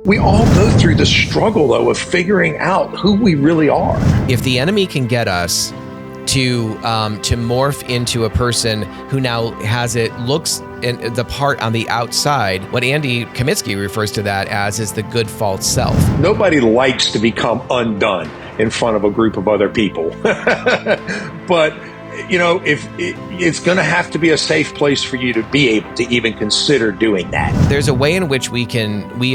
We all go through the struggle, though, of figuring out who we really are. If the enemy can get us to morph into a person who now looks in the part on the outside, what Andy Kamitsky refers to that as is the good false self. Nobody likes to become undone in front of a group of other people. But if it's going to have to be a safe place for you to be able to even consider doing that. There's a way in which we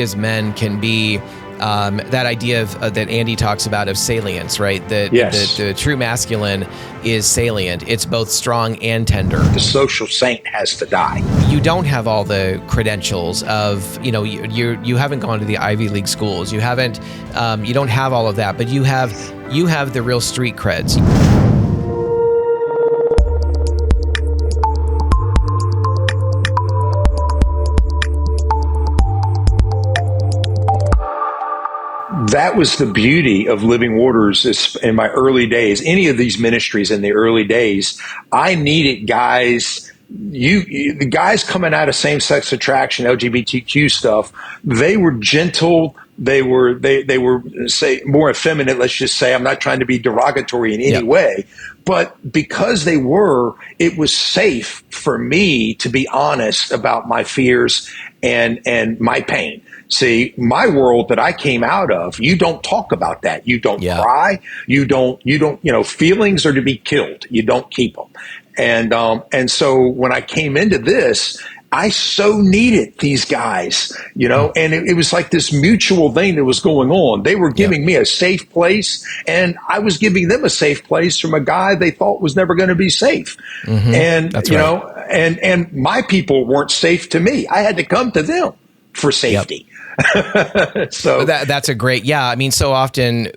as men can be that idea of that Andy talks about of salience, right? Yes. The true masculine is salient. It's both strong and tender. The social saint has to die. You don't have all the credentials of, you haven't gone to the Ivy League schools. You haven't, you don't have all of that, but you have the real street creds. That was the beauty of Living Waters in my early days. Any of these ministries in the early days, I needed guys. The guys coming out of same-sex attraction, LGBTQ stuff, they were gentle. They were say more effeminate. Let's just say, I'm not trying to be derogatory in any way, but because it was safe for me to be honest about my fears and my pain. See, my world that I came out of, you don't talk about that. You don't cry. You don't, feelings are to be killed. You don't keep them. And so when I came into this, I so needed these guys, and it was like this mutual thing that was going on. They were giving me a safe place, and I was giving them a safe place from a guy they thought was never going to be safe. Mm-hmm. And, That's right. and my people weren't safe to me. I had to come to them for safety. Yep. So that's a great, I mean, so often,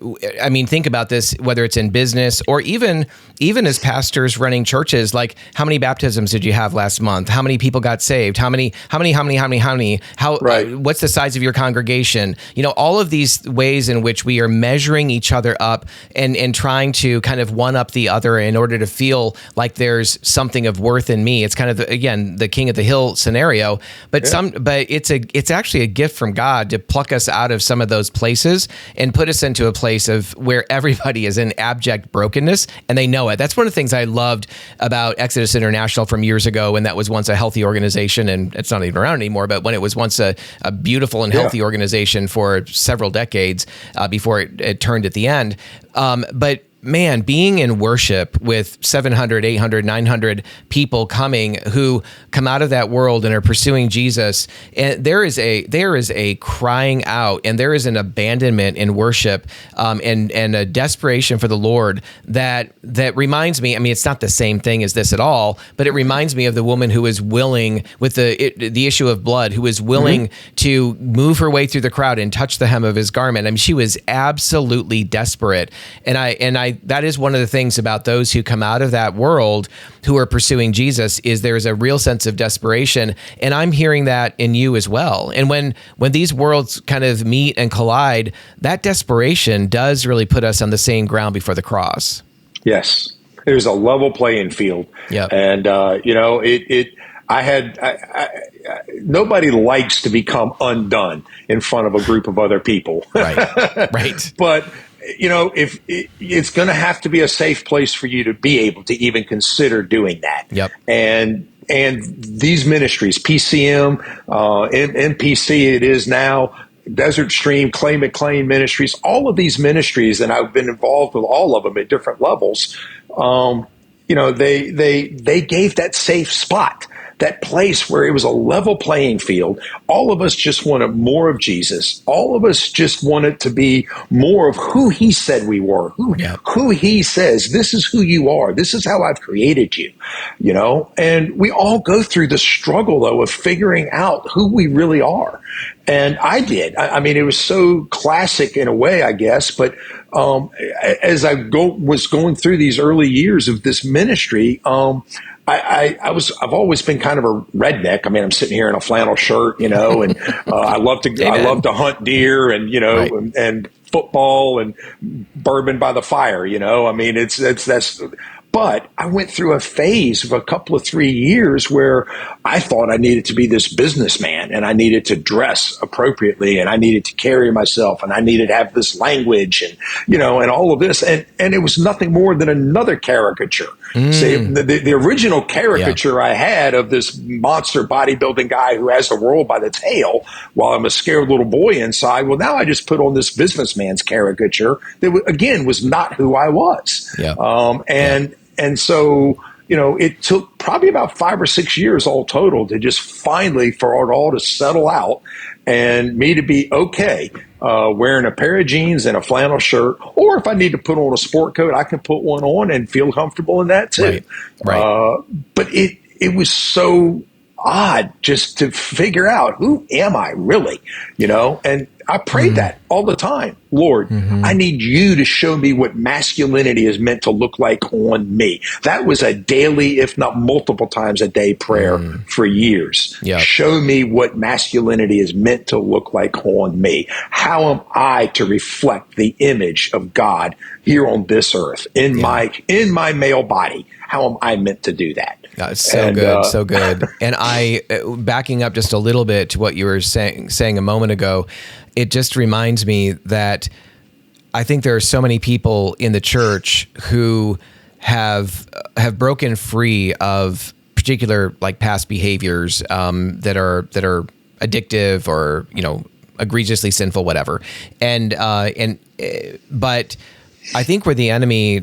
think about this, whether it's in business or even as pastors running churches, like how many baptisms did you have last month? How many people got saved? How many, what's the size of your congregation? All of these ways in which we are measuring each other up and trying to kind of one up the other in order to feel like there's something of worth in me. It's kind of, the king of the hill scenario, but it's actually a gift from God to pluck us out of some of those places and put us into a place of where everybody is in abject brokenness and they know it. That's one of the things I loved about Exodus International from years ago, when that was once a healthy organization, and it's not even around anymore, but when it was once a beautiful and healthy organization for several decades before it turned at the end. But man, being in worship with 700, 800, 900 people who come out of that world and are pursuing Jesus, and there is a crying out, and there is an abandonment in worship, and a desperation for the Lord that reminds me. I mean, it's not the same thing as this at all, but it reminds me of the woman who is willing with the issue of blood, who is willing to move her way through the crowd and touch the hem of his garment. I mean, she was absolutely desperate, and I that is one of the things about those who come out of that world who are pursuing Jesus, is there's a real sense of desperation. And I'm hearing that in you as well. And when these worlds kind of meet and collide, that desperation does really put us on the same ground before the cross. Yes. There's a level playing field. Yeah. And, nobody likes to become undone in front of a group of other people. Right. But if it's going to have to be a safe place for you to be able to even consider doing that. Yep. And these ministries, PCM, NPC, it is now, Desert Stream, Claim It Claim Ministries, all of these ministries, and I've been involved with all of them at different levels. They gave that safe spot, that place where it was a level playing field. All of us just wanted more of Jesus. All of us just wanted to be more of who he said we were, who he says, this is who you are. This is how I've created you, and we all go through the struggle, though, of figuring out who we really are. And I did. I mean, it was so classic in a way, I guess, but as I was going through these early years of this ministry, I've always been kind of a redneck. I mean, I'm sitting here in a flannel shirt, and I love to hunt deer and, and football and bourbon by the fire, I mean, that's, But I went through a phase of a couple of 3 years where I thought I needed to be this businessman and I needed to dress appropriately and I needed to carry myself and I needed to have this language and, and all of this. And it was nothing more than another caricature. See, the original caricature I had of this monster bodybuilding guy who has the world by the tail while I'm a scared little boy inside. Well, now I just put on this businessman's caricature that, again, was not who I was. Yeah. And so, it took probably about 5 or 6 years all total to just finally for it all to settle out and me to be okay wearing a pair of jeans and a flannel shirt. Or if I need to put on a sport coat, I can put one on and feel comfortable in that too. Right. But it was so odd just to figure out who am I really, and I prayed that all the time. Lord, I need you to show me what masculinity is meant to look like on me. That was a daily, if not multiple times a day prayer for years. Yep. Show me what masculinity is meant to look like on me. How am I to reflect the image of God here on this earth in my male body? How am I meant to do that? So good, so good. And I, backing up just a little bit to what you were saying a moment ago, it just reminds me that I think there are so many people in the church who have broken free of particular like past behaviors that are addictive or egregiously sinful, whatever. But I think where the enemy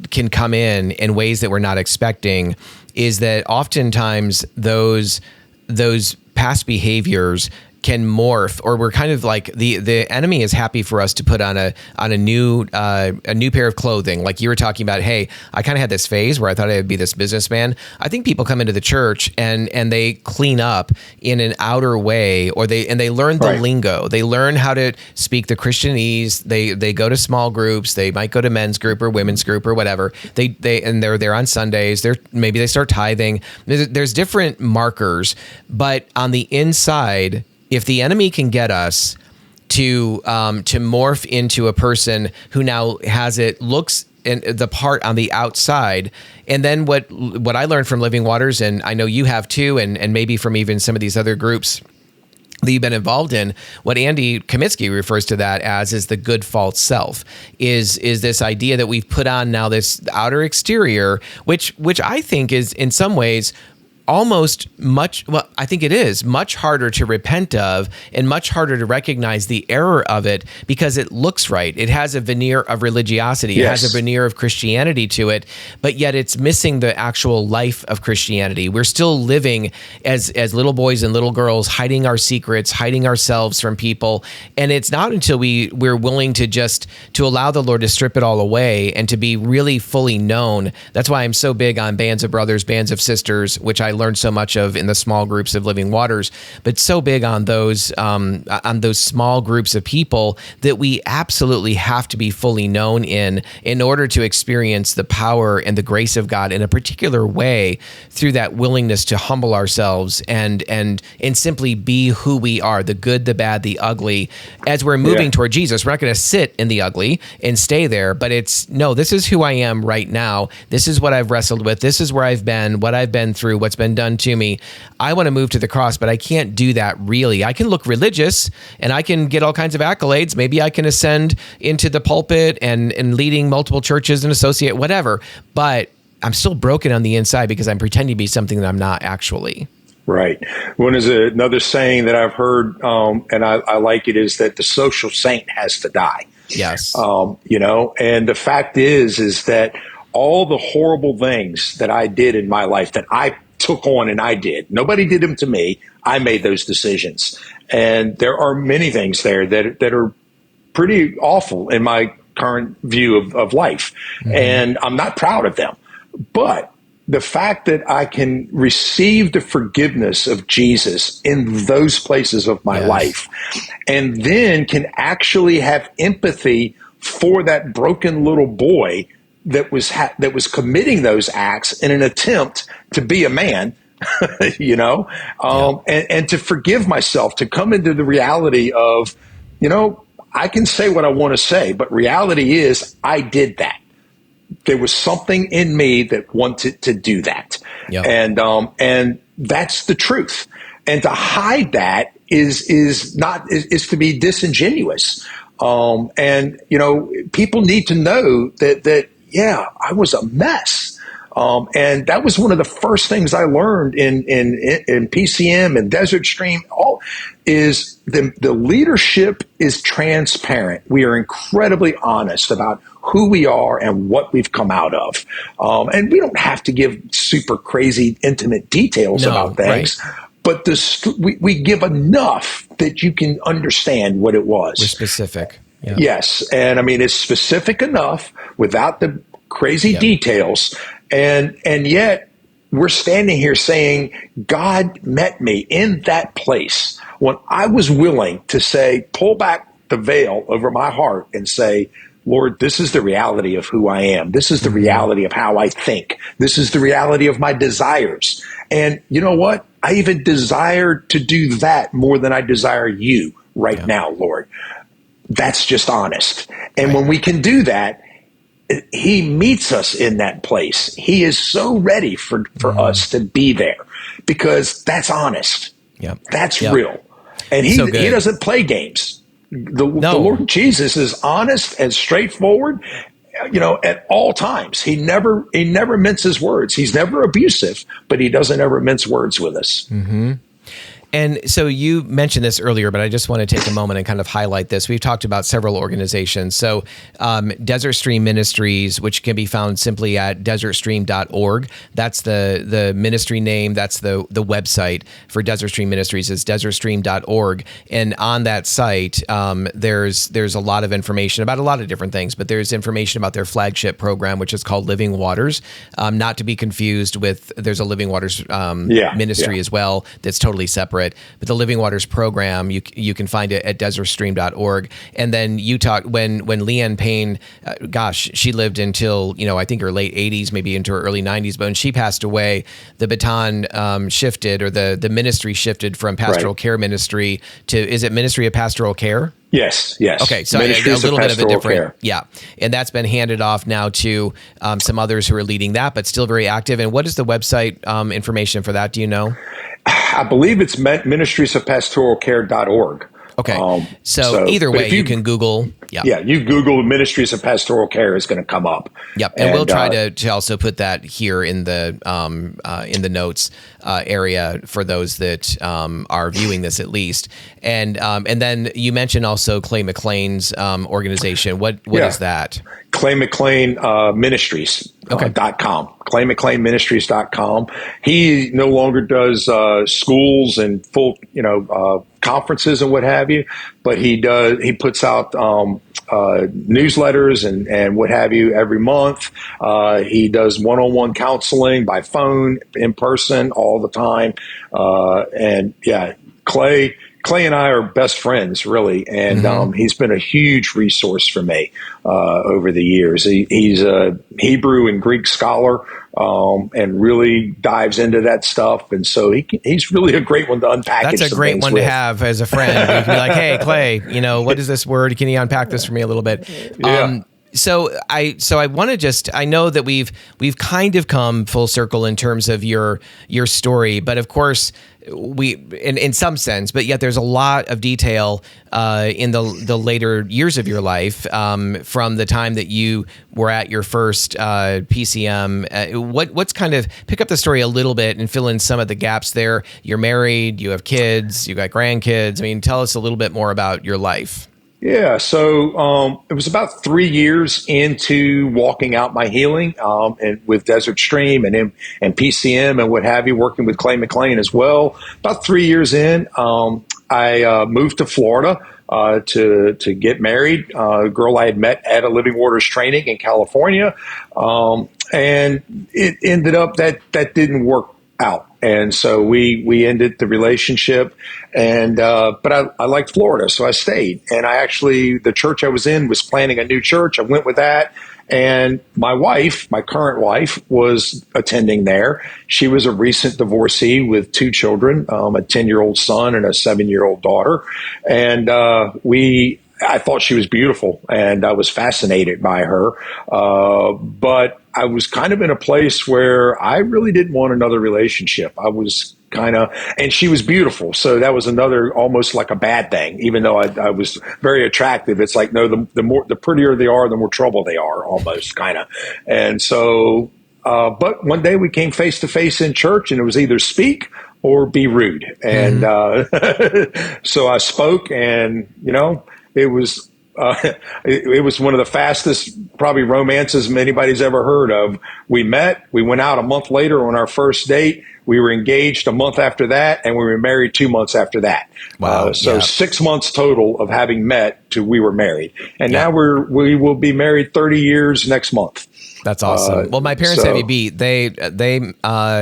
can come in ways that we're not expecting is that oftentimes those past behaviors can morph, or we're kind of like the enemy is happy for us to put on a new pair of clothing. Like you were talking about, hey, I kind of had this phase where I thought I would be this businessman. I think people come into the church and they clean up in an outer way, or they learn the lingo. They learn how to speak the Christianese. They go to small groups. They might go to men's group or women's group or whatever. They're there on Sundays. Maybe they start tithing. There's different markers, but on the inside, if the enemy can get us to morph into a person who now looks in the part on the outside, and then what I learned from Living Waters, and I know you have too, and maybe from even some of these other groups that you've been involved in, what Andy Kamitsky refers to that as is the good false self, is this idea that we've put on now this outer exterior, which I think is in some ways I think it is much harder to repent of and much harder to recognize the error of it because it looks right. It has a veneer of religiosity. It has a veneer of Christianity to it, but yet it's missing the actual life of Christianity. We're still living as little boys and little girls, hiding our secrets, hiding ourselves from people. And it's not until we're willing to allow the Lord to strip it all away and to be really fully known. That's why I'm so big on bands of brothers, bands of sisters, which I learned so much of in the small groups of Living Waters, but so big on those small groups of people that we absolutely have to be fully known in order to experience the power and the grace of God in a particular way through that willingness to humble ourselves and simply be who we are, the good, the bad, the ugly, as we're moving toward Jesus. We're not going to sit in the ugly and stay there, but this is who I am right now. This is what I've wrestled with. This is where I've been, what I've been through, what's been done to me. I want to move to the cross, but I can't do that really. I can look religious and I can get all kinds of accolades. Maybe I can ascend into the pulpit and leading multiple churches and associate, whatever, but I'm still broken on the inside because I'm pretending to be something that I'm not actually. Right. One is another saying that I've heard, and I like it, is that the social saint has to die. Yes. And the fact is that all the horrible things that I did in my life that I took on and I did, nobody did them to me. I made those decisions. And there are many things there that are pretty awful in my current view of life. Mm-hmm. And I'm not proud of them. But the fact that I can receive the forgiveness of Jesus in those places of my life, and then can actually have empathy for that broken little boy that was committing those acts in an attempt to be a man, and to forgive myself, to come into the reality of, I can say what I want to say, but reality is I did that. there was something in me that wanted to do that. Yep. And that's the truth. And to hide that is to be disingenuous. And people need to know that yeah, I was a mess. And that was one of the first things I learned in PCM and Desert Stream. All is the leadership is transparent. We are incredibly honest about who we are and what we've come out of. And we don't have to give super crazy intimate details about things. Right. But we give enough that you can understand what it was. We're specific. Yeah. Yes. And I mean, it's specific enough without the crazy details. And yet we're standing here saying God met me in that place when I was willing to say, pull back the veil over my heart and say, Lord, this is the reality of who I am. This is the reality of how I think. This is the reality of my desires. And you know what? I even desire to do that more than I desire you right now, Lord. That's just honest. And when we can do that, he meets us in that place. He is so ready for us to be there because that's honest. That's real. And he doesn't play games. The Lord Jesus is honest and straightforward, at all times. He never minces words. He's never abusive, but he doesn't ever mince words with us. Mm-hmm. And so you mentioned this earlier, but I just want to take a moment and kind of highlight this. We've talked about several organizations. So Desert Stream Ministries, which can be found simply at desertstream.org. That's the ministry name. That's the website for Desert Stream Ministries is desertstream.org. And on that site, there's a lot of information about a lot of different things, but there's information about their flagship program, which is called Living Waters, not to be confused with, there's a Living Waters ministry as well that's totally separate. But the Living Waters program, you can find it at desertstream.org. And then you talk when Leanne Payne, she lived until, I think her late 80s, maybe into her early 90s. But when she passed away, the baton shifted, or the ministry shifted from pastoral care ministry to, is it Ministry of Pastoral Care? Yes. Okay, so a little bit of a different, and that's been handed off now to some others who are leading that, but still very active. And what is the website information for that? Do you know? I believe it's ministriesofpastoralcare.org. Okay. So either way, you can Google. You Google Ministries of Pastoral Care is going to come up. Yep. And we'll try to also put that here in the notes area for those that are viewing this at least. And then you mentioned also Clay McLean's organization. What is that? Clay McLean Ministries. .com. ClayMcLeanMinistries.com. He no longer does schools and full, conferences and what have you, but he puts out newsletters and what have you every month. He does one-on-one counseling by phone, in person, all the time. Clay and I are best friends, really, and he's been a huge resource for me over the years. He's a Hebrew and Greek scholar and really dives into that stuff, and so he's really a great one to unpack. That's a great one to have as a friend. You can be like, "Hey, Clay, what is this word? Can you unpack this for me a little bit?" So I want to I know that we've kind of come full circle in terms of your story, but of course in some sense, but yet there's a lot of detail in the later years of your life from the time that you were at your first PCM. What's kind of pick up the story a little bit and fill in some of the gaps there. You're married, you have kids, you got grandkids. I mean, tell us a little bit more about your life. Yeah, so it was about 3 years into walking out my healing, and with Desert Stream and PCM and what have you, working with Clay McLean as well. About 3 years in, I moved to Florida to get married. A girl I had met at a Living Waters training in California, and it ended up that didn't work out. And so we ended the relationship, and but I liked Florida, so I stayed. And the church I was in was planning a new church. I went with that, and my current wife, was attending there. She was a recent divorcee with 2 children, a 10-year-old son and a 7-year-old daughter. And we I thought she was beautiful, and I was fascinated by her. But I was kind of in a place where I really didn't want another relationship. I was kind of, and she was beautiful. So that was another, almost like a bad thing, even though I was very attractive. It's like, no, the prettier they are, the more trouble they are, almost kind of. And so, but one day we came face to face in church, and it was either speak or be rude. And, so I spoke, and, it was, it was one of the fastest probably romances anybody's ever heard of. We met, we went out a month later on our first date. We were engaged a month after that, and we were married 2 months after that. Wow. So 6 months total of having met to we were married. And now we will be married 30 years next month. That's awesome. Well, my parents have you beat. They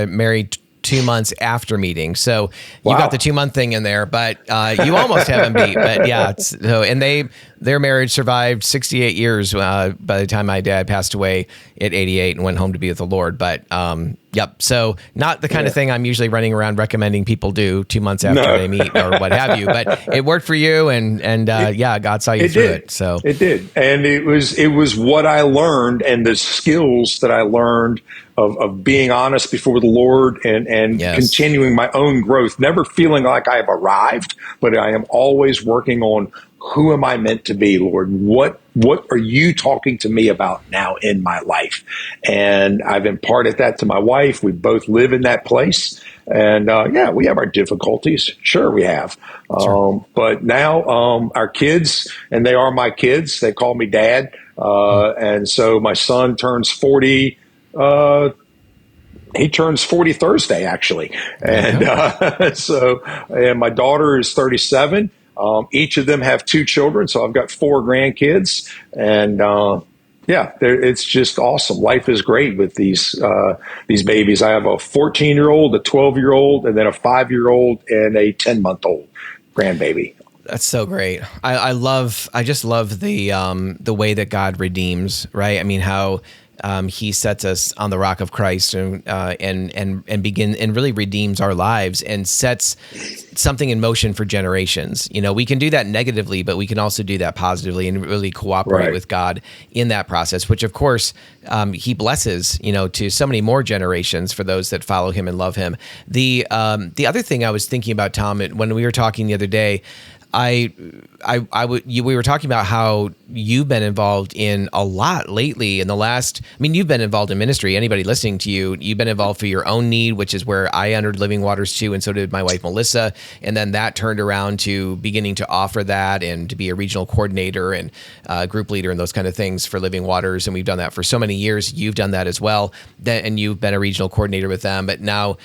married 2 months after meeting. So you got the 2 month thing in there, but you almost have them beat. But yeah, and their marriage survived 68 years by the time my dad passed away at 88 and went home to be with the Lord. But yep. So not the kind of thing I'm usually running around recommending people do 2 months after they meet or what have you. But it worked for you, and God saw you through it. So it did, and it was what I learned and the skills that I learned of being honest before the Lord and continuing my own growth, never feeling like I have arrived, but I am always working on who am I meant to be, Lord? What are you talking to me about now in my life? And I've imparted that to my wife. We both live in that place. And we have our difficulties. Sure, we have. Sure. But now our kids, and they are my kids, they call me Dad. And so my son turns 40. He turns 40 Thursday, actually. And and my daughter is 37. Each of them have 2 children, so I've got 4 grandkids. And it's just awesome. Life is great with these babies. I have a 14-year-old, a 12-year-old, and then a 5-year-old and a 10-month-old grandbaby. That's so great. I just love the way that God redeems, right? I mean, how he sets us on the rock of Christ and really redeems our lives and sets something in motion for generations. We can do that negatively, but we can also do that positively and really cooperate with God in that process, which of course he blesses, to so many more generations for those that follow him and love him. The other thing I was thinking about, Tom, when we were talking the other day, we were talking about how you've been involved in a lot lately in the last, you've been involved in ministry. Anybody listening to you, you've been involved for your own need, which is where I entered Living Waters too. And so did my wife, Melissa. And then that turned around to beginning to offer that and to be a regional coordinator and group leader and those kind of things for Living Waters. And we've done that for so many years. You've done that as well. And you've been a regional coordinator with them. But now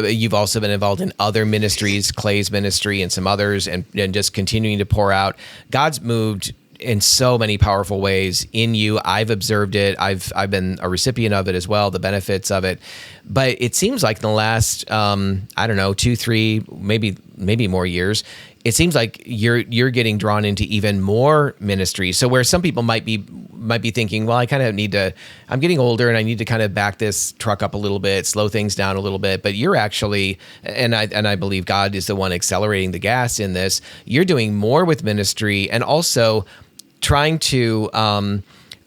you've also been involved in other ministries, Clay's ministry and some others, and just continuing to pour out. God's moved in so many powerful ways in you. I've observed it. I've been a recipient of it as well, the benefits of it. But it seems like in the last, 2, 3, maybe more years, it seems like you're getting drawn into even more ministry. So where some people might be thinking, well, I kind of I'm getting older and I need to kind of back this truck up a little bit, slow things down a little bit. But you're actually, and I believe God is the one accelerating the gas in this. You're doing more with ministry and also trying to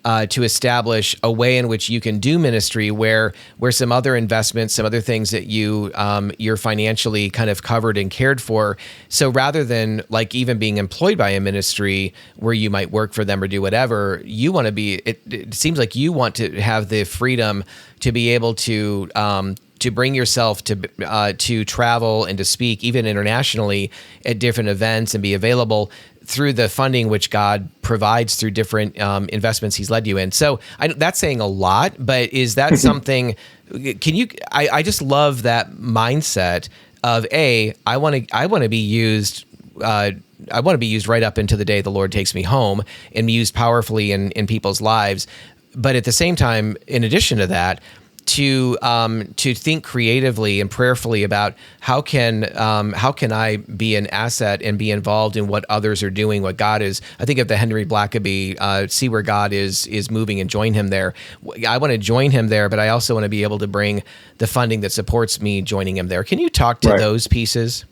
establish a way in which you can do ministry where some other investments, some other things that you're financially kind of covered and cared for. So rather than like even being employed by a ministry where you might work for them or do whatever, you want to be, it seems like you want to have the freedom to be able to bring yourself to travel and to speak even internationally at different events and be available through the funding which God provides through different investments he's led you in. So that's saying a lot, but is that something, I just love that mindset of I want to be used, I want to be used right up into the day the Lord takes me home and be used powerfully in people's lives. But at the same time, in addition to that, to think creatively and prayerfully about how can I be an asset and be involved in what others are doing, what God is. I think of the Henry Blackaby, see where God is moving and join him there. I want to join him there, but I also want to be able to bring the funding that supports me joining him there. Can you talk to those pieces?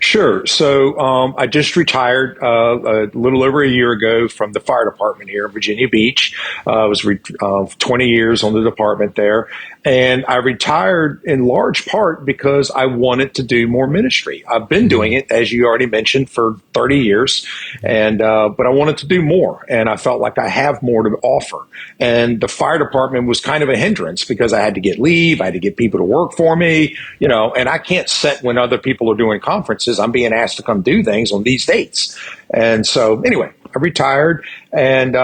Sure. So I just retired a little over a year ago from the fire department here in Virginia Beach. I was 20 years on the department there. And I retired in large part because I wanted to do more ministry. I've been doing it, as you already mentioned, for 30 years, and but I wanted to do more, and I felt like I have more to offer. And the fire department was kind of a hindrance because I had to get leave, I had to get people to work for me, and I can't set when other people are doing conferences. I'm being asked to come do things on these dates, and so anyway, I retired, and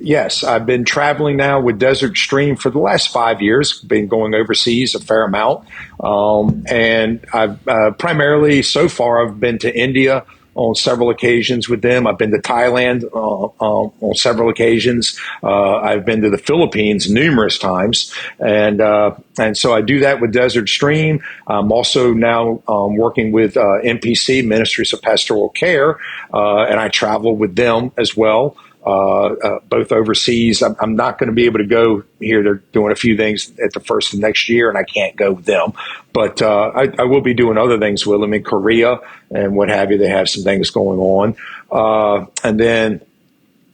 yes, I've been traveling now with Desert Stream for the last 5 years. Been going overseas a fair amount, and I've primarily so far I've been to India on several occasions with them. I've been to Thailand on several occasions. I've been to the Philippines numerous times, and so I do that with Desert Stream. I'm also now working with MPC, Ministries of Pastoral Care, and I travel with them as well. Both overseas. I'm not going to be able to go here. They're doing a few things at the first of next year, and I can't go with them. But I will be doing other things with them in Korea and what have you. They have some things going on. And then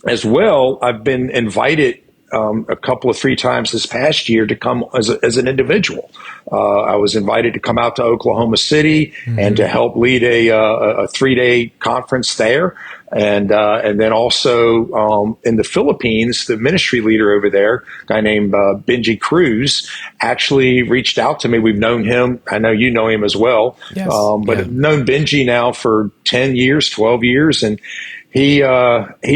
as well, I've been invited a couple of 3 times this past year to come as an individual. I was invited to come out to Oklahoma City and to help lead a 3-day conference there. And then also in the Philippines, the ministry leader over there, a guy named Benji Cruz, actually reached out to me. We've known him. I know you know him as well. Yes. But I've known Benji now for 10 years, 12 years. And he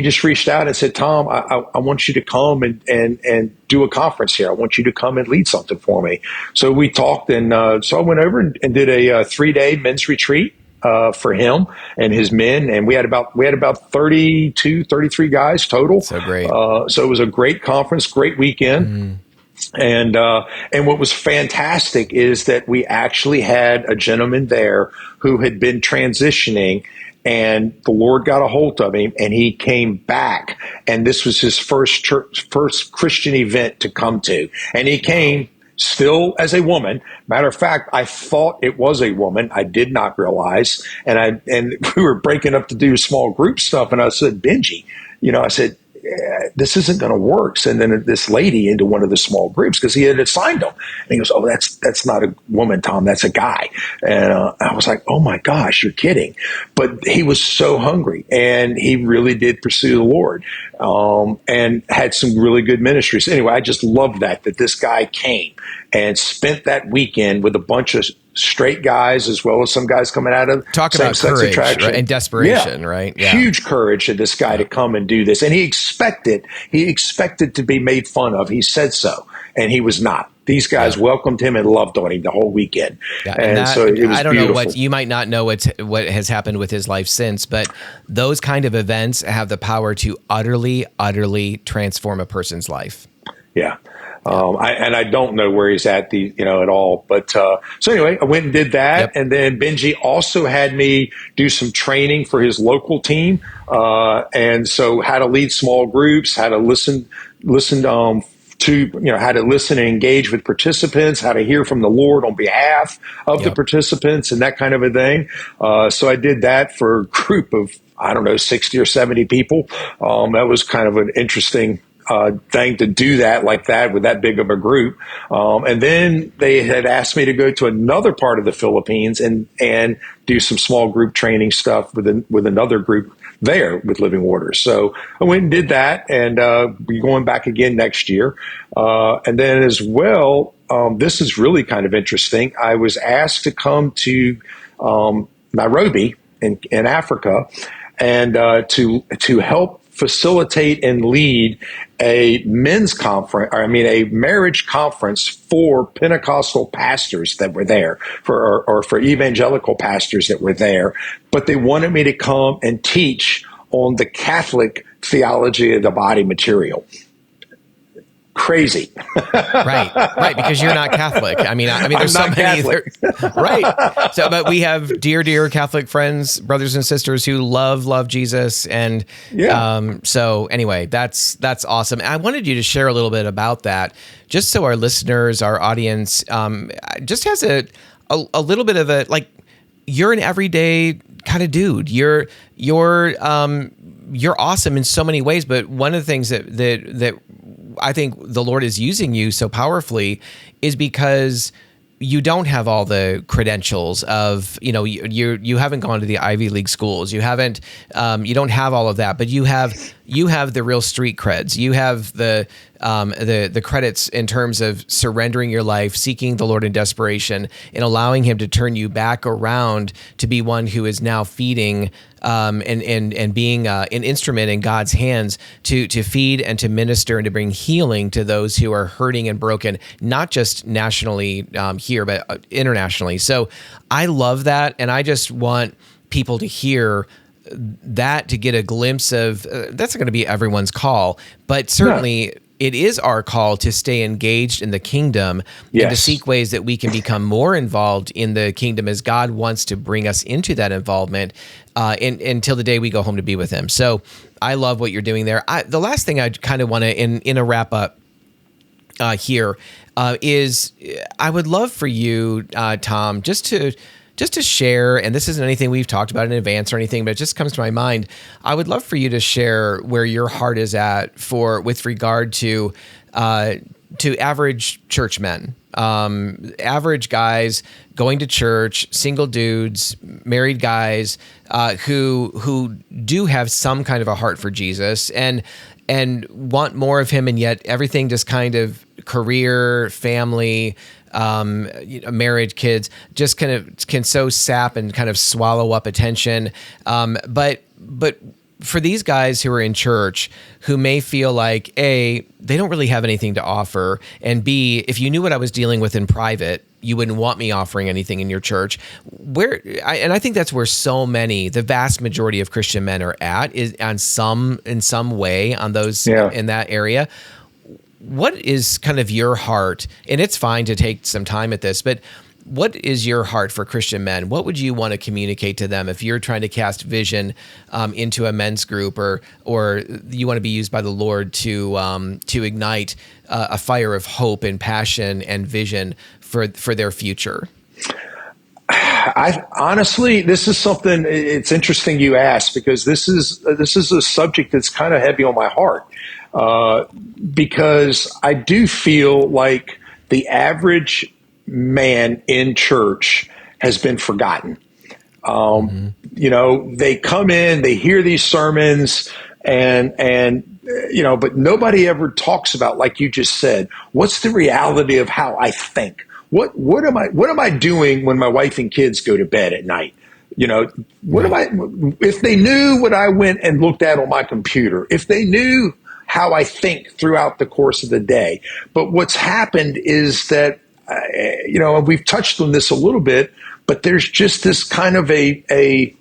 just reached out and said, Tom, I want you to come and do a conference here. I want you to come and lead something for me. So we talked, and so I went over and did a 3-day men's retreat for him and his men, and we had about 32, 33 guys total. So great. So it was a great conference, great weekend. And what was fantastic is that we actually had a gentleman there who had been transitioning, and the Lord got a hold of him, and he came back. And this was his first Christian event to come to. And he came still as a woman. Matter of fact, I thought it was a woman. I did not realize. And we were breaking up to do small group stuff. And I said, Benji, I said, this isn't going to work. Sending this lady into one of the small groups because he had assigned them. And he goes, oh, that's not a woman, Tom. That's a guy. And I was like, oh my gosh, you're kidding. But he was so hungry, and he really did pursue the Lord, and had some really good ministries. Anyway, I just loved that this guy came and spent that weekend with a bunch of straight guys, as well as some guys coming out of talk about courage, right? And desperation, right? Yeah. Huge courage of this guy to come and do this. And he expected to be made fun of. He said so, and he was not. These guys welcomed him and loved on him the whole weekend. Yeah, and so it was I don't beautiful. know you might not know what has happened with his life since, but those kind of events have the power to utterly, utterly transform a person's life. Yeah. I don't know where he's at at all. But so anyway, I went and did that. And then Benji also had me do some training for his local team. And so how to lead small groups, how to listen to, how to listen and engage with participants, how to hear from the Lord on behalf of the participants, and that kind of a thing. So I did that for a group of, 60 or 70 people. That was kind of an interesting thing to do that like that with that big of a group. And then they had asked me to go to another part of the Philippines and do some small group training stuff with another group there with Living Waters. So I went and did that, and we're going back again next year. And then as well, this is really kind of interesting. I was asked to come to Nairobi in Africa and to help facilitate and lead a men's conference, a marriage conference for Pentecostal pastors that were there, for evangelical pastors that were there. But they wanted me to come and teach on the Catholic theology of the body material. Crazy. Right, because you're not Catholic. There's so many. Right. So, but we have dear Catholic friends, brothers and sisters who love Jesus, and so anyway, that's awesome. I wanted you to share a little bit about that, just so our listeners, our audience, just has a little bit of a you're an everyday kind of dude. You're awesome in so many ways, but one of the things that I think the Lord is using you so powerfully is because you don't have all the credentials of, you haven't gone to the Ivy League schools. You haven't, you don't have all of that, but you have the real street creds. You have the credits in terms of surrendering your life, seeking the Lord in desperation, and allowing Him to turn you back around to be one who is now feeding and being an instrument in God's hands to feed and to minister and to bring healing to those who are hurting and broken, not just nationally here, but internationally. So I love that, and I just want people to hear that, to get a glimpse of that's going to be everyone's call, but certainly it is our call to stay engaged in the kingdom and to seek ways that we can become more involved in the kingdom as God wants to bring us into that involvement until the day we go home to be with Him. So I love what you're doing there. The last thing I kind of want to, in a wrap up here, is I would love for you, Tom, just to share, and this isn't anything we've talked about in advance or anything, but it just comes to my mind. I would love for you to share where your heart is at with regard to average church men, average guys going to church, single dudes, married guys, who do have some kind of a heart for Jesus and want more of Him, and yet everything just kind of career, family, marriage, kids, just kind of can so sap and kind of swallow up attention. But for these guys who are in church, who may feel like, A, they don't really have anything to offer, and B, if you knew what I was dealing with in private, you wouldn't want me offering anything in your church. I think that's where so many, the vast majority of Christian men are at, is in some way on those in that area. What is kind of your heart? And it's fine to take some time at this, but what is your heart for Christian men? What would you want to communicate to them if you're trying to cast vision into a men's group, or you want to be used by the Lord to ignite a fire of hope and passion and vision for their future? I honestly, this is something. It's interesting you asked, because this is a subject that's kind of heavy on my heart, because I do feel like the average man in church has been forgotten. They come in, they hear these sermons, and but nobody ever talks about, like you just said, what's the reality of how I think. What am I doing when my wife and kids go to bed at night? If they knew what I went and looked at on my computer, if they knew how I think throughout the course of the day. But what's happened is that, we've touched on this a little bit, but there's just this kind of I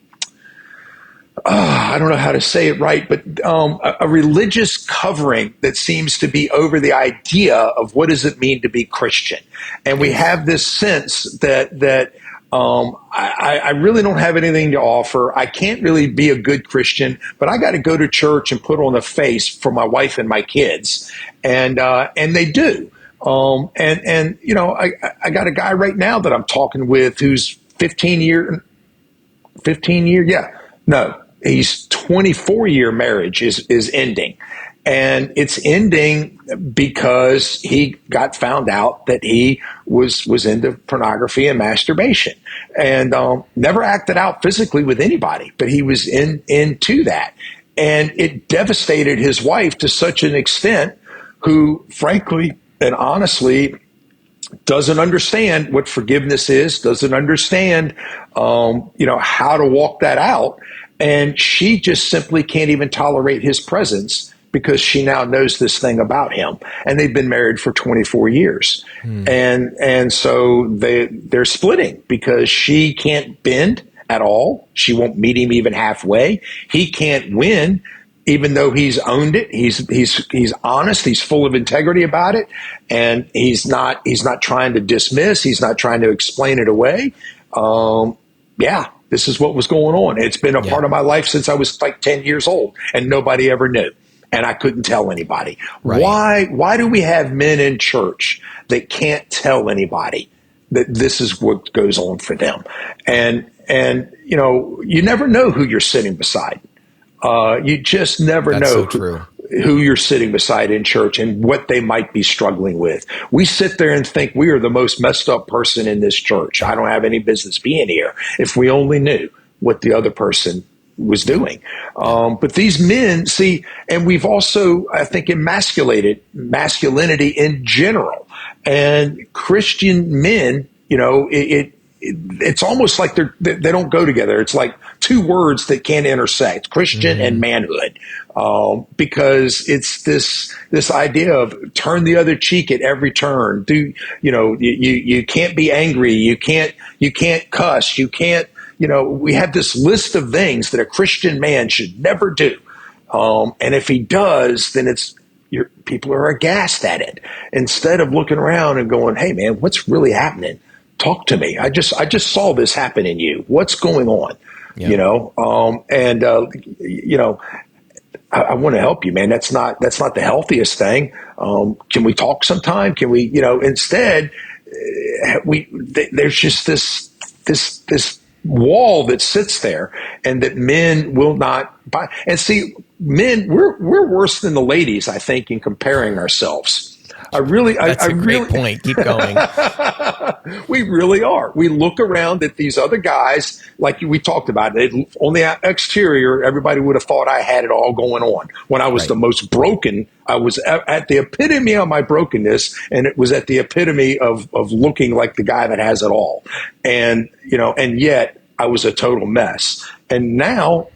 don't know how to say it right, but a religious covering that seems to be over the idea of what does it mean to be Christian. And we have this sense that I really don't have anything to offer. I can't really be a good Christian, but I got to go to church and put on a face for my wife and my kids. And they do. I got a guy right now that I'm talking with who's 15 year. Yeah. No, he's 24-year marriage is ending. And it's ending because he got found out that he was into pornography and masturbation, and never acted out physically with anybody, but he was into that. And it devastated his wife to such an extent, who frankly and honestly doesn't understand what forgiveness is, doesn't understand, how to walk that out. And she just simply can't even tolerate his presence, because she now knows this thing about him. And they've been married for 24 years. And so they're splitting, because she can't bend at all. She won't meet him even halfway. He can't win, even though he's owned it. He's honest. He's full of integrity about it. And he's not trying to dismiss. He's not trying to explain it away. This is what was going on. It's been a part of my life since I was like 10 years old, and nobody ever knew. And I couldn't tell anybody. Right. Why do we have men in church that can't tell anybody that this is what goes on for them. And you never know who you're sitting beside. You just never That's know so true. who you're sitting beside in church and what they might be struggling with. We sit there and think we are the most messed up person in this church. I don't have any business being here. If we only knew what the other person was doing. But these men, see, and we've also, I think, emasculated masculinity in general. And Christian men, it's almost like they don't go together. It's like two words that can't intersect: Christian and manhood, because it's this idea of turn the other cheek at every turn. You can't be angry. You can't cuss. You can't. We have this list of things that a Christian man should never do, and if he does, then people are aghast at it. Instead of looking around and going, "Hey, man, what's really happening? Talk to me. I just saw this happen in you. What's going on?" Yeah. I want to help you, man. That's not the healthiest thing. Can we talk sometime? Can we, instead, there's just this wall that sits there, and that men will not buy. And see, men, we're worse than the ladies, I think, in comparing ourselves. That's a great point. Keep going. We really are. We look around at these other guys, like we talked about. On the exterior, everybody would have thought I had it all going on. When I was Right. the most broken, I was at the epitome of my brokenness, and it was at the epitome of looking like the guy that has it all. And yet I was a total mess. And now,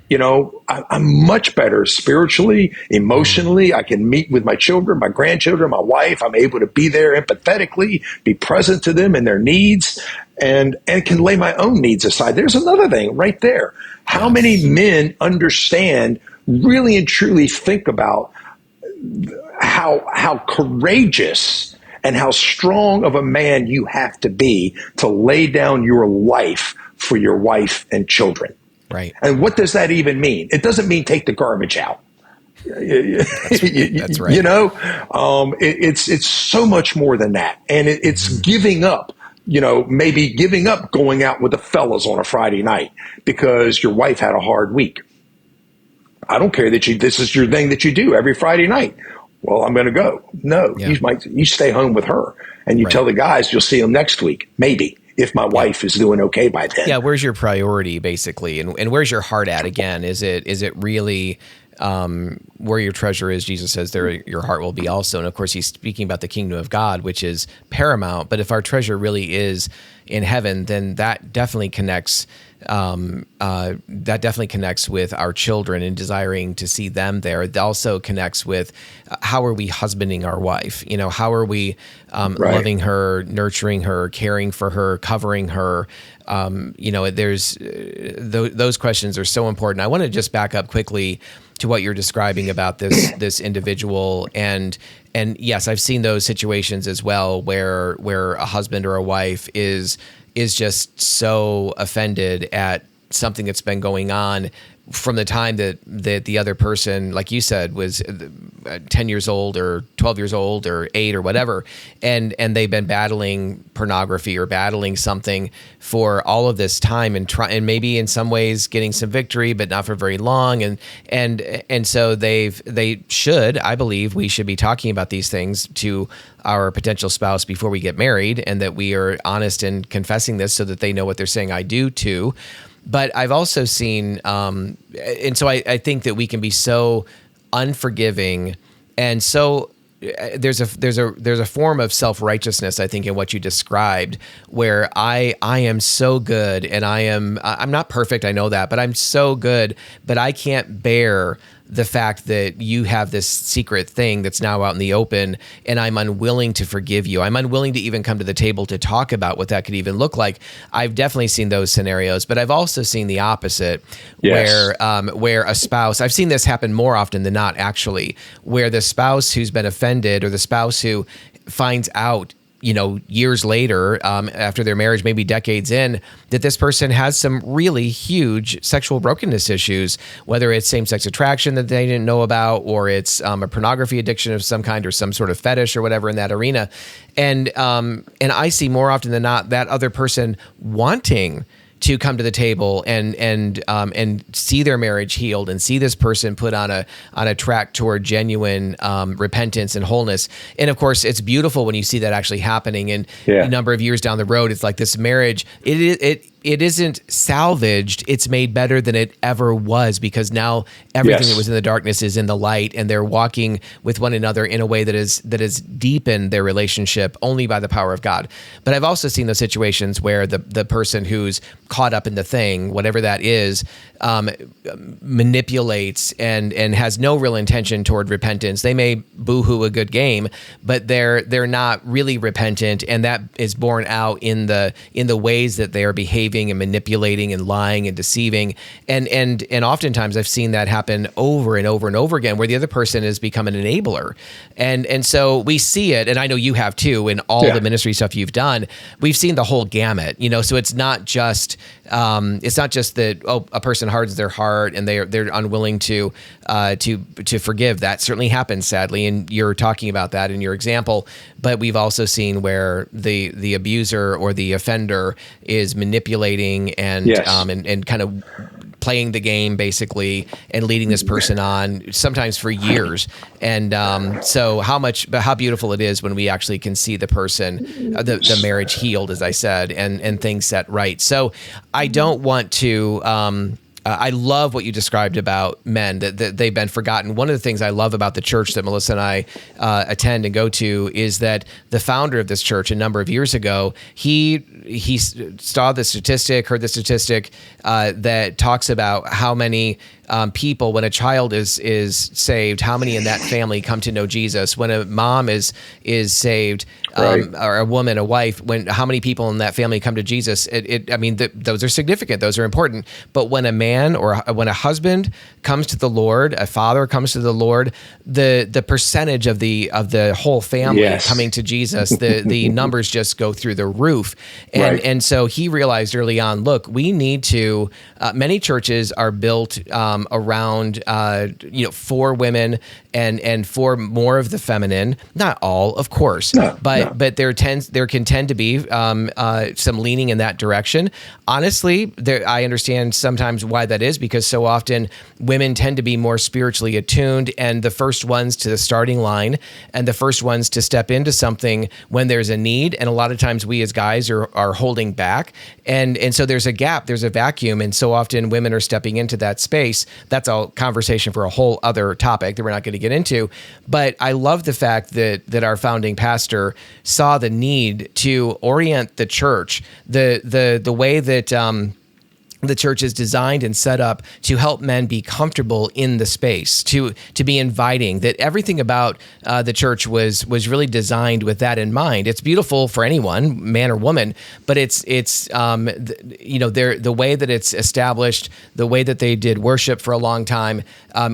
I'm much better spiritually, emotionally. I can meet with my children, my grandchildren, my wife. I'm able to be there empathetically, be present to them and their needs, and can lay my own needs aside. There's another thing right there. How many men understand, really and truly think about how courageous and how strong of a man you have to be to lay down your life for your wife and children? Right. And what does that even mean? It doesn't mean take the garbage out. That's right. It's so much more than that. And it's giving up, maybe giving up going out with the fellas on a Friday night because your wife had a hard week. I don't care that this is your thing that you do every Friday night. Well, I'm going to go. No, you stay home with her, and you tell the guys you'll see them next week, maybe, if my wife is doing okay by then. Yeah, where's your priority, basically, and where's your heart at? Again, is it really where your treasure is? Jesus says there your heart will be also, and of course he's speaking about the kingdom of God, which is paramount. But if our treasure really is in heaven, then that definitely connects. That definitely connects with our children and desiring to see them there. It also connects with how are we husbanding our wife? How are we loving her, nurturing her, caring for her, covering her? There's those questions are so important. I want to just back up quickly to what you're describing about this individual, and yes, I've seen those situations as well where a husband or a wife is just so offended at something that's been going on from the time that the other person, like you said, was 10 years old or 12 years old or 8 or whatever, and they've been battling pornography or battling something for all of this time, and maybe in some ways getting some victory, but not for very long, and so they should, I believe, we should be talking about these things to our potential spouse before we get married, and that we are honest in confessing this so that they know what they're saying I do too. But I've also seen, and so I think that we can be so unforgiving, and so there's a form of self-righteousness, I think, in what you described, where I am so good, and I'm not perfect, I know that, but I'm so good, but I can't bear the fact that you have this secret thing that's now out in the open, and I'm unwilling to forgive you. I'm unwilling to even come to the table to talk about what that could even look like. I've definitely seen those scenarios, but I've also seen the opposite, where a spouse, I've seen this happen more often than not, actually, where the spouse who's been offended, or the spouse who finds out years later, after their marriage, maybe decades in, that this person has some really huge sexual brokenness issues, whether it's same-sex attraction that they didn't know about, or it's a pornography addiction of some kind, or some sort of fetish or whatever in that arena. And I see more often than not that other person wanting to come to the table and see their marriage healed, and see this person put on a track toward genuine repentance and wholeness. And of course, it's beautiful when you see that actually happening. And a number of years down the road, it's like this marriage. It isn't salvaged. It's made better than it ever was, because now everything that was in the darkness is in the light, and they're walking with one another in a way that is deepened their relationship only by the power of God. But I've also seen those situations where the person who's caught up in the thing, whatever that is, manipulates and has no real intention toward repentance. They may boo-hoo a good game, but they're not really repentant, and that is borne out in the ways that they are behaving and manipulating and lying and deceiving. And oftentimes I've seen that happen over and over and over again, where the other person has become an enabler. And so we see it, and I know you have too, in all the ministry stuff you've done. We've seen the whole gamut, so it's not just that a person hardens their heart and they're unwilling to forgive. That certainly happens, sadly, and you're talking about that in your example. But we've also seen where the abuser or the offender is manipulating and kind of playing the game, basically, and leading this person on, sometimes for years. And so how beautiful it is when we actually can see the person, the marriage healed, as I said, and things set right. So I don't want to I love what you described about men, that they've been forgotten. One of the things I love about the church that Melissa and I attend and go to is that the founder of this church a number of years ago, he saw the statistic, heard the statistic that talks about how many people, when a child is saved, how many in that family come to know Jesus. When a mom is saved, or a woman, a wife, how many people in that family come to Jesus? Those are significant. Those are important. But when a man or when a husband comes to the Lord, a father comes to the Lord, the percentage of the whole family coming to Jesus, the numbers just go through the roof. And so he realized early on, look, we need to. Many churches are built around for women and for more of the feminine. Not all, of course, but there can tend to be some leaning in that direction. Honestly, I understand sometimes why that is, because so often women tend to be more spiritually attuned and the first ones to the starting line and the first ones to step into something when there's a need. And a lot of times we as guys are holding back. And so there's a gap, there's a vacuum. And so often women are stepping into that space. That's a conversation for a whole other topic that we're not going to get into. But I love the fact that our founding pastor saw the need to orient the church, the way that the church is designed and set up to help men be comfortable in the space, to be inviting, that everything about the church was really designed with that in mind. It's beautiful for anyone, man or woman, but it's the way that it's established, the way that they did worship for a long time,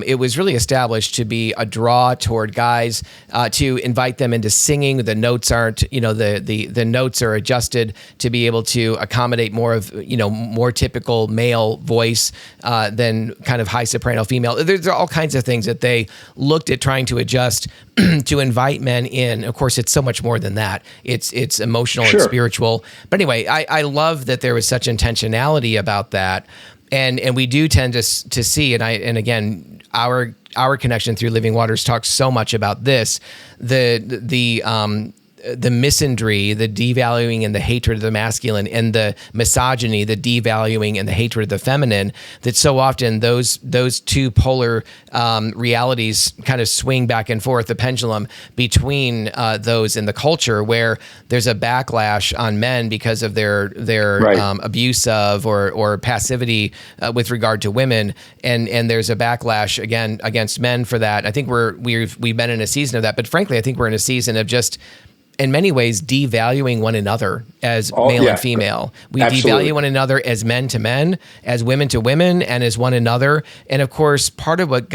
it was really established to be a draw toward guys, to invite them into singing. The notes aren't, the notes are adjusted to be able to accommodate more of, more typical male voice than kind of high soprano female. There's all kinds of things that they looked at trying to adjust to invite men in. Of course, it's so much more than that. It's emotional and spiritual. But anyway, I love that there was such intentionality about that. And we do tend to see, and again, our connection through Living Waters talks so much about this, the misandry, the devaluing and the hatred of the masculine, and the misogyny, the devaluing and the hatred of the feminine, that so often those two polar realities kind of swing back and forth, the pendulum between those in the culture, where there's a backlash on men because of their abuse of or passivity with regard to women, and there's a backlash again against men for that. I think we've been in a season of that, but frankly, I think we're in a season of just in many ways devaluing one another as male and female. We Absolutely. devalue one another as men to men, as women to women, and as one another. And of course, part of what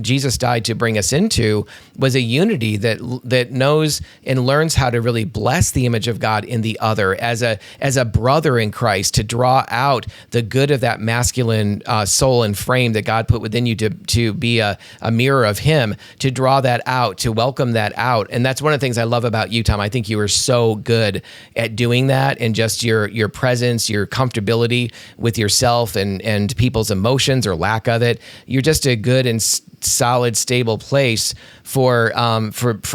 Jesus died to bring us into was a unity that knows and learns how to really bless the image of God in the other as a brother in Christ, to draw out the good of that masculine soul and frame that God put within you to be a mirror of Him, to draw that out, to welcome that out. And that's one of the things I love about you, Tom. I think you are so good at doing that, and just your presence, your comfortability with yourself and people's emotions or lack of it. You're just a good and solid, stable place for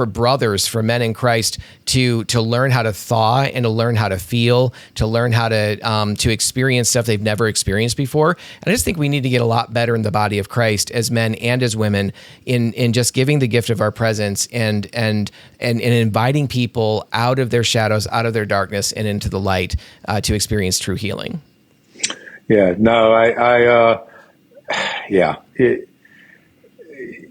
brothers, for men in Christ to learn how to thaw and to learn how to feel, to learn how to experience stuff they've never experienced before. And I just think we need to get a lot better in the body of Christ as men and as women in just giving the gift of our presence and inviting people out of their shadows, out of their darkness, and into the light to experience true healing. Yeah, no,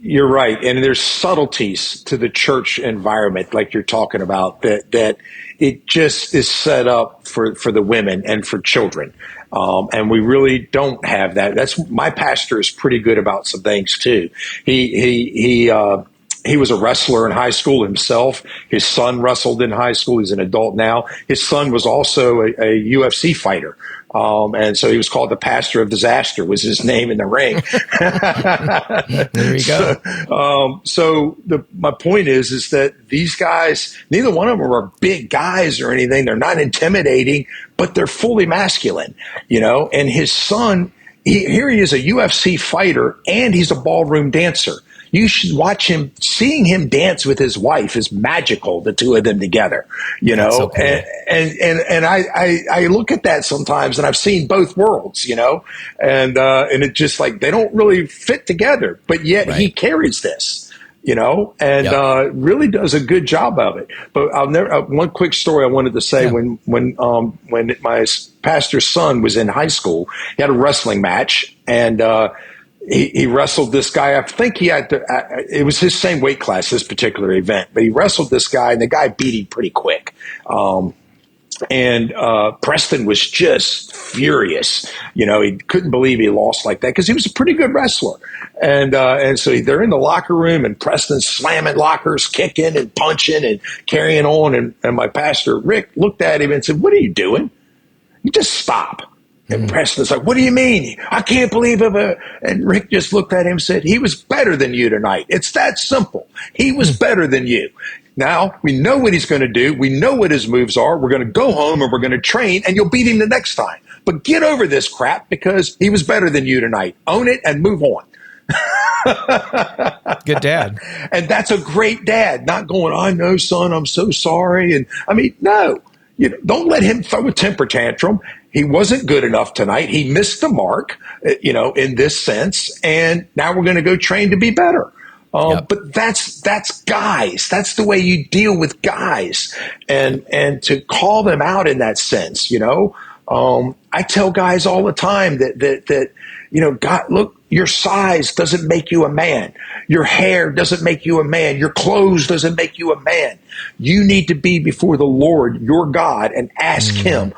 you're right. And there's subtleties to the church environment, like you're talking about, that it just is set up for the women and for children. And we really don't have that. My pastor is pretty good about some things too. He was a wrestler in high school himself. His son wrestled in high school. He's an adult now. His son was also a UFC fighter. And so he was called the pastor of disaster, was his name in the ring. There you go. My point is that these guys, neither one of them are big guys or anything. They're not intimidating, but they're fully masculine, and his son, here he is, a UFC fighter, and he's a ballroom dancer. You should watch him. Seeing him dance with his wife is magical. The two of them together, That's so cool. and I look at that sometimes, and I've seen both worlds, and it's just like they don't really fit together, but yet he carries this, and really does a good job of it. But I'll never. One quick story I wanted to say: when my pastor's son was in high school, he had a wrestling match, and he wrestled this guy. I think it was his same weight class, this particular event, but he wrestled this guy, and the guy beat him pretty quick. And Preston was just furious. He couldn't believe he lost like that because he was a pretty good wrestler. And so they're in the locker room, and Preston's slamming lockers, kicking and punching and carrying on. And my pastor, Rick, looked at him and said, "What are you doing? You just stop." And Preston's like, "What do you mean? I can't believe it." And Rick just looked at him and said, "He was better than you tonight. It's that simple. He was better than you. Now we know what he's going to do. We know what his moves are. We're going to go home and we're going to train, and you'll beat him the next time. But get over this crap because he was better than you tonight. Own it and move on." Good dad. And that's a great dad, not going, "I know, son, I'm so sorry." And I mean, no, don't let him throw a temper tantrum. He wasn't good enough tonight. He missed the mark, in this sense. And now we're going to go train to be better. But that's guys. That's the way you deal with guys, and to call them out in that sense. I tell guys all the time that God, look, your size doesn't make you a man. Your hair doesn't make you a man. Your clothes doesn't make you a man. You need to be before the Lord, your God, and ask Him,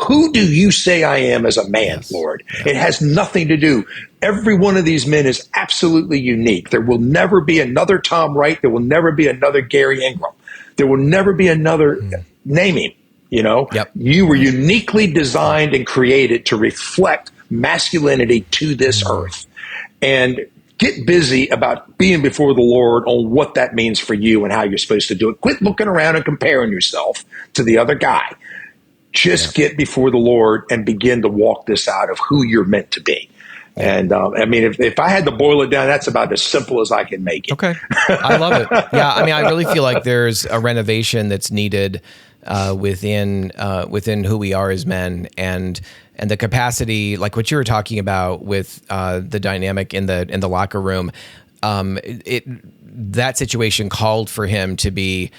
who do you say I am as a man, Lord? It has nothing to do. Every one of these men is absolutely unique. There will never be another Tom Wright. There will never be another Garry Ingraham. There will never be another, name him, You were uniquely designed and created to reflect masculinity to this earth. And get busy about being before the Lord on what that means for you and how you're supposed to do it. Quit looking around and comparing yourself to the other guy. Just get before the Lord and begin to walk this out of who you're meant to be. And I mean, if I had to boil it down, that's about as simple as I can make it. Okay. I love it. Yeah. I mean, I really feel like there's a renovation that's needed within who we are as men, and the capacity, like what you were talking about with the dynamic in the locker room. That situation called for him to be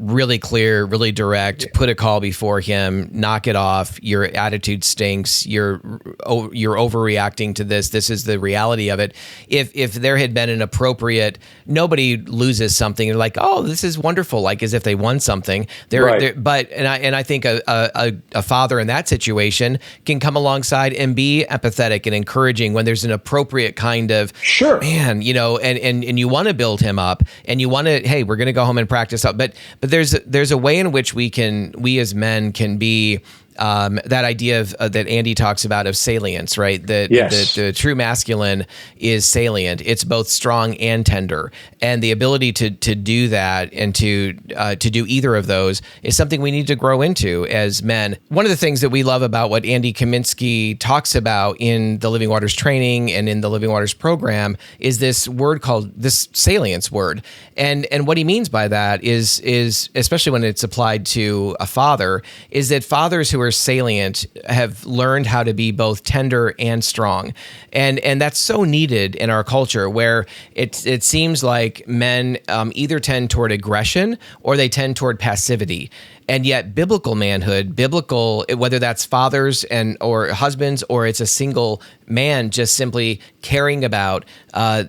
really clear, really direct, put a call before him, knock it off. Your attitude stinks. You're overreacting to this. This is the reality of it. If there had been an appropriate, nobody loses something. They're like, oh, this is wonderful, like as if they won something. I think a father in that situation can come alongside and be empathetic and encouraging when there's an appropriate kind of, man, and you want to build him up, and you want to, hey, we're going to go home and practice up. But there's a way in which we as men can be, that idea of that Andy talks about of salience, right? The true masculine is salient. It's both strong and tender, and the ability to do that and to do either of those is something we need to grow into as men. One of the things that we love about what Andy Kaminsky talks about in the Living Waters training and in the Living Waters program is this word called this salience word, and what he means by that is especially when it's applied to a father, is that fathers who are salient have learned how to be both tender and strong, and that's so needed in our culture, where it seems like men either tend toward aggression or they tend toward passivity. And yet biblical manhood, whether that's fathers or husbands, or it's a single man just simply caring about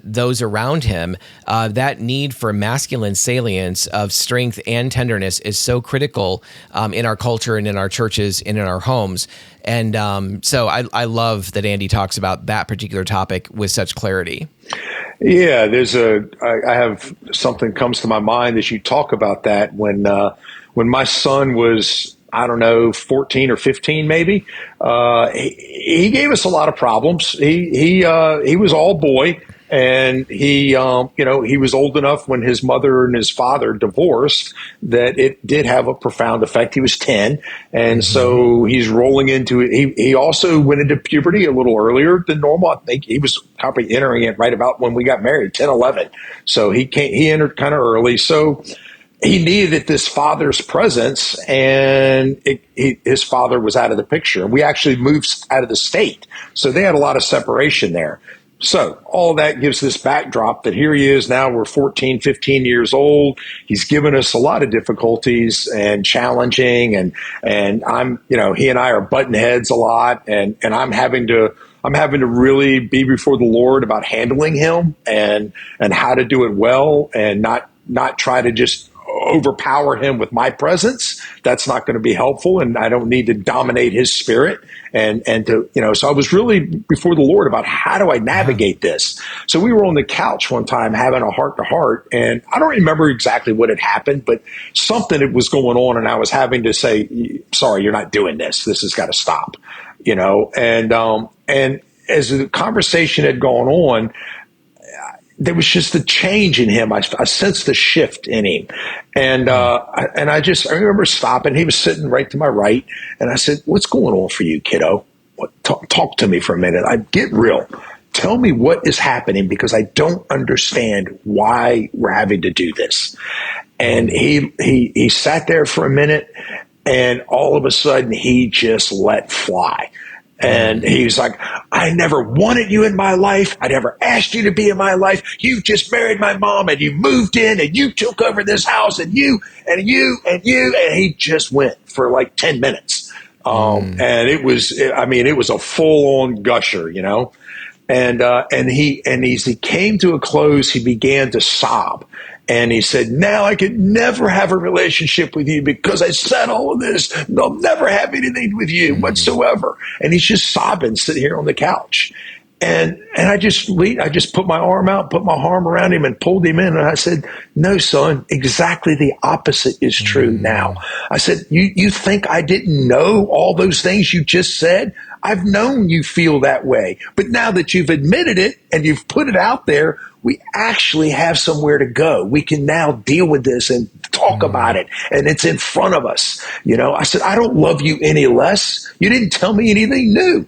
those around him, that need for masculine salience of strength and tenderness is so critical in our culture and in our churches and in our homes. And so I love that Andy talks about that particular topic with such clarity. Yeah, I have something comes to my mind as you talk about that. When my son was, I don't know, 14 or 15, maybe, he gave us a lot of problems. He was all boy, and he was old enough when his mother and his father divorced that it did have a profound effect. He was 10, and so he's rolling into it. He also went into puberty a little earlier than normal. I think he was probably entering it right about when we got married, 10, 11. So he entered kind of early. So he needed this father's presence, and his father was out of the picture. We actually moved out of the state, so they had a lot of separation there. So all that gives this backdrop that here he is now, we're 14, 15 years old. He's given us a lot of difficulties and challenging, and I'm, he and I are butting heads a lot, and I'm having to really be before the Lord about handling him and how to do it well, and not try to just overpower him with my presence. That's not going to be helpful, and I don't need to dominate his spirit. And to, so I was really before the Lord about how do I navigate this? So we were on the couch one time having a heart to heart, and I don't remember exactly what had happened, but something was going on, and I was having to say, sorry, you're not doing this. This has got to stop, and as the conversation had gone on, there was just a change in him. I sensed the shift in him. And I remember stopping. He was sitting right to my right. And I said, what's going on for you, kiddo? Talk to me for a minute. Get real. Tell me what is happening, because I don't understand why we're having to do this. And he sat there for a minute, and all of a sudden he just let fly. And he's like, I never wanted you in my life. I never asked you to be in my life. You just married my mom, and you moved in, and you took over this house, and you. And he just went for like 10 minutes. And it was a full on gusher, And as he came to a close, he began to sob. And he said, now I could never have a relationship with you because I said all of this. I'll never have anything with you whatsoever. And he's just sobbing, sitting here on the couch. And I just put my arm out, put my arm around him, and pulled him in. And I said, no, son, exactly the opposite is true now. I said, you think I didn't know all those things you just said? I've known you feel that way. But now that you've admitted it and you've put it out there, we actually have somewhere to go. We can now deal with this and talk about it. And it's in front of us. I said, I don't love you any less. You didn't tell me anything new.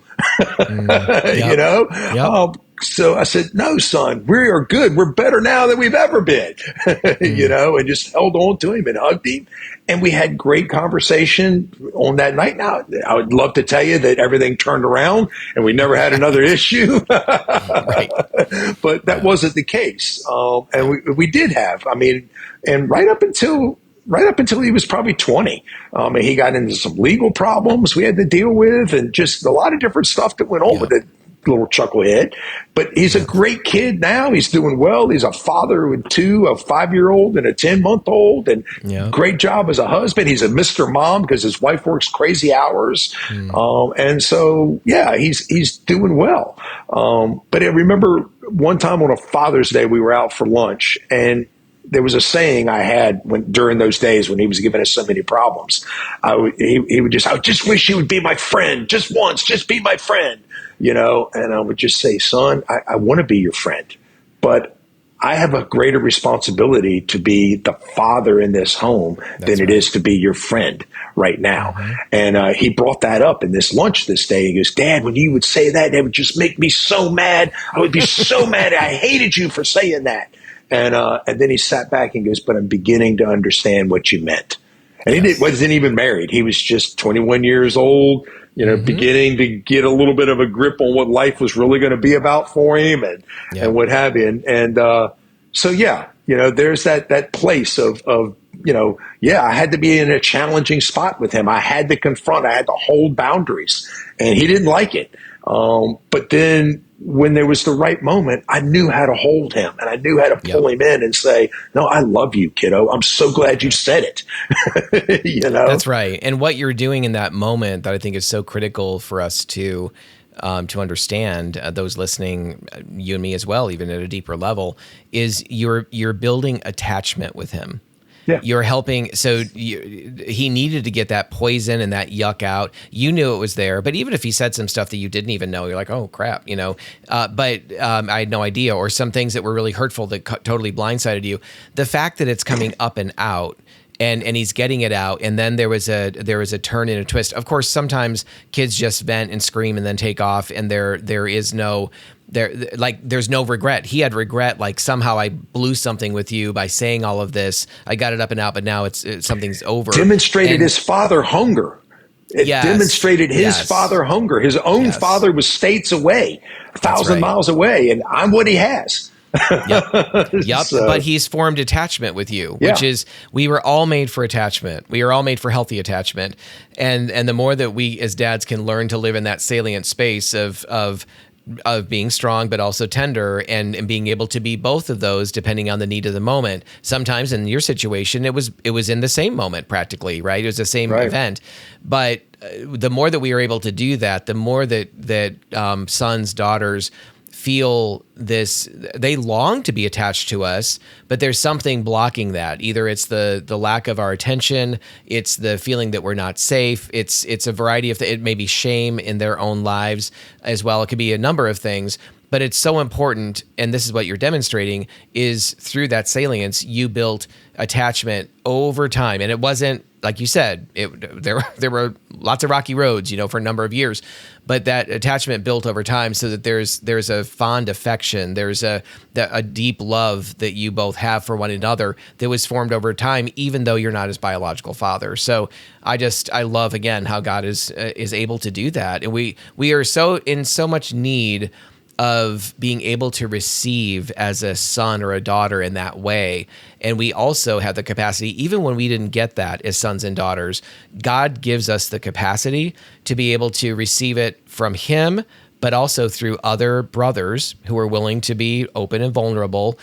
Yep. So I said, no, son, we are good. We're better now than we've ever been, and just held on to him and hugged him. And we had great conversation on that night. Now, I would love to tell you that everything turned around and we never had another issue. Right. But that wasn't the case. And we did have, and right up until right up until he was probably 20. And he got into some legal problems we had to deal with, and just a lot of different stuff that went on with Yep. it. Little chucklehead, but he's a Yep. great kid now. He's doing well. He's a father with two, a 5-year-old and a 10-month-old, and Yep. great job as a husband. He's a Mr. Mom because his wife works crazy hours. And so, yeah, he's doing well. But I remember one time on a Father's Day, we were out for lunch, and there was a saying I had during those days when he was giving us so many problems. He would just, I just wish you would be my friend just once, just be my friend, and I would just say, son, I want to be your friend, but I have a greater responsibility to be the father in this home than it is to be your friend right now. And he brought that up in this lunch this day. He goes, Dad, when you would say that, that would just make me so mad. I would be so mad. I hated you for saying that. And then he sat back and goes, but I'm beginning to understand what you meant. And wasn't even married. He was just 21 years old, beginning to get a little bit of a grip on what life was really going to be about for him and what have you. And so, yeah, there's that place of I had to be in a challenging spot with him. I had to confront, I had to hold boundaries, and he didn't like it. But then when there was the right moment, I knew how to hold him, and I knew how to pull him in and say, no, I love you, kiddo. I'm so glad you said it. That's right. And what you're doing in that moment that I think is so critical for us to understand, those listening, you and me as well, even at a deeper level, is you're building attachment with him. Yeah. You're helping. So he needed to get that poison and that yuck out. You knew it was there, but even if he said some stuff that you didn't even know, you're like, oh crap, but I had no idea, or some things that were really hurtful that totally blindsided you. The fact that it's coming up and out, and he's getting it out, and then there was a turn and a twist. Of course, sometimes kids just vent and scream and then take off, and there's no regret. He had regret, like somehow I blew something with you by saying all of this. I got it up and out, but now it's something's over. Demonstrated his father hunger. It demonstrated his father hunger. His own father was states away, 1,000 miles away, and I'm what he has. Yep. So, but he's formed attachment with you, which is, we were all made for attachment. We are all made for healthy attachment. And the more that we as dads can learn to live in that salient space of being strong, but also tender, and being able to be both of those depending on the need of the moment. Sometimes in your situation, it was in the same moment practically, right? It was the same event. But the more that we are able to do that, the more that sons, daughters feel this, they long to be attached to us, but there's something blocking that. Either it's the lack of our attention, it's the feeling that we're not safe, it's a variety of it may be shame in their own lives as well. It could be a number of things, but it's so important, and this is what you're demonstrating, is through that salience, you built attachment over time. And it wasn't, like you said, there were lots of rocky roads, for a number of years, but that attachment built over time, so that there's a fond affection, there's a deep love that you both have for one another that was formed over time, even though you're not his biological father. So I love again how God is able to do that, and we are so in so much need of being able to receive as a son or a daughter in that way. And we also have the capacity, even when we didn't get that as sons and daughters, God gives us the capacity to be able to receive it from him, but also through other brothers who are willing to be open and vulnerable,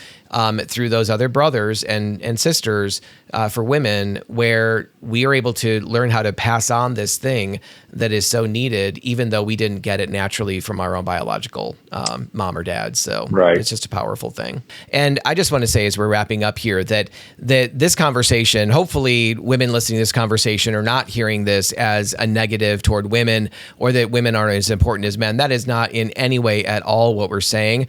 through those other brothers and sisters, for women, where we are able to learn how to pass on this thing that is so needed, even though we didn't get it naturally from our own biological mom or dad. So It's just a powerful thing. And I just want to say, as we're wrapping up here, that this conversation, hopefully women listening to this conversation are not hearing this as a negative toward women, or that women aren't as important as men. That is not in any way at all what we're saying.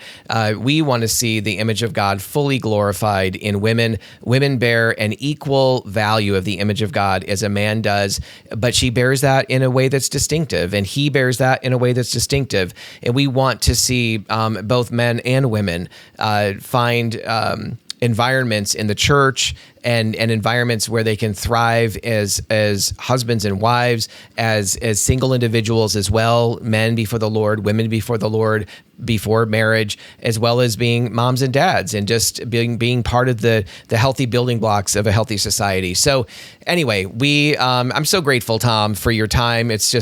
We want to see the image of God fully glorified in women. Women bear an equal value of the image of God as a man does, but she bears that in a way that's distinctive, and he bears that in a way that's distinctive. And we want to see both men and women find environments in the church, and environments where they can thrive as husbands and wives, as single individuals as well, men before the Lord, women before the Lord, before marriage, as well as being moms and dads, and just being part of the healthy building blocks of a healthy society. So anyway, I'm so grateful, Tom, for your time. It's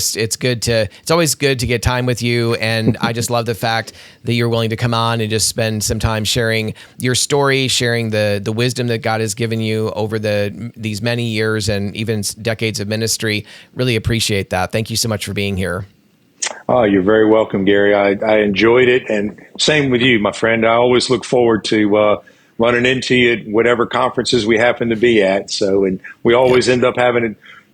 always good to get time with you. And I just love the fact that you're willing to come on and just spend some time sharing your story, sharing the wisdom that God has given you over these many years and even decades of ministry. Really appreciate that. Thank you so much for being here. Oh, you're very welcome, Gary. I enjoyed it, and same with you, my friend. I always look forward to running into you at whatever conferences we happen to be at. So, and we always end up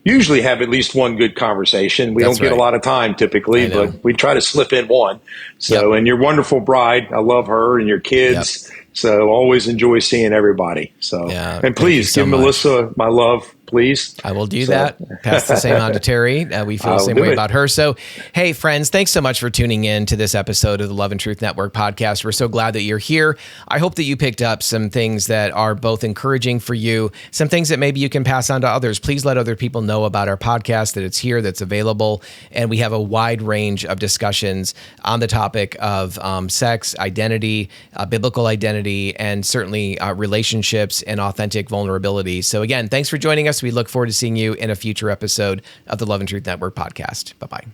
usually have at least one good conversation. We don't get a lot of time typically, but we try to slip in one. So, and your wonderful bride, I love her, and your kids. So always enjoy seeing everybody. So, and please give Melissa my love, please. I will do that. Pass the same on to Terry. We feel the same way about her. So, hey, friends, thanks so much for tuning in to this episode of the Love and Truth Network podcast. We're so glad that you're here. I hope that you picked up some things that are both encouraging for you, some things that maybe you can pass on to others. Please let other people know about our podcast, that it's here, that's available. And we have a wide range of discussions on the topic of sex, identity, biblical identity, and certainly relationships and authentic vulnerability. So again, thanks for joining us. We look forward to seeing you in a future episode of the Love and Truth Network podcast. Bye-bye.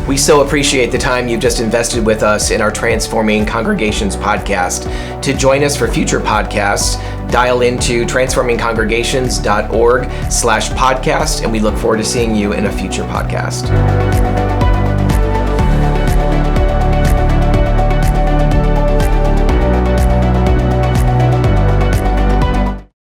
We so appreciate the time you've just invested with us in our Transforming Congregations podcast. To join us for future podcasts, dial into transformingcongregations.org/podcast, and we look forward to seeing you in a future podcast.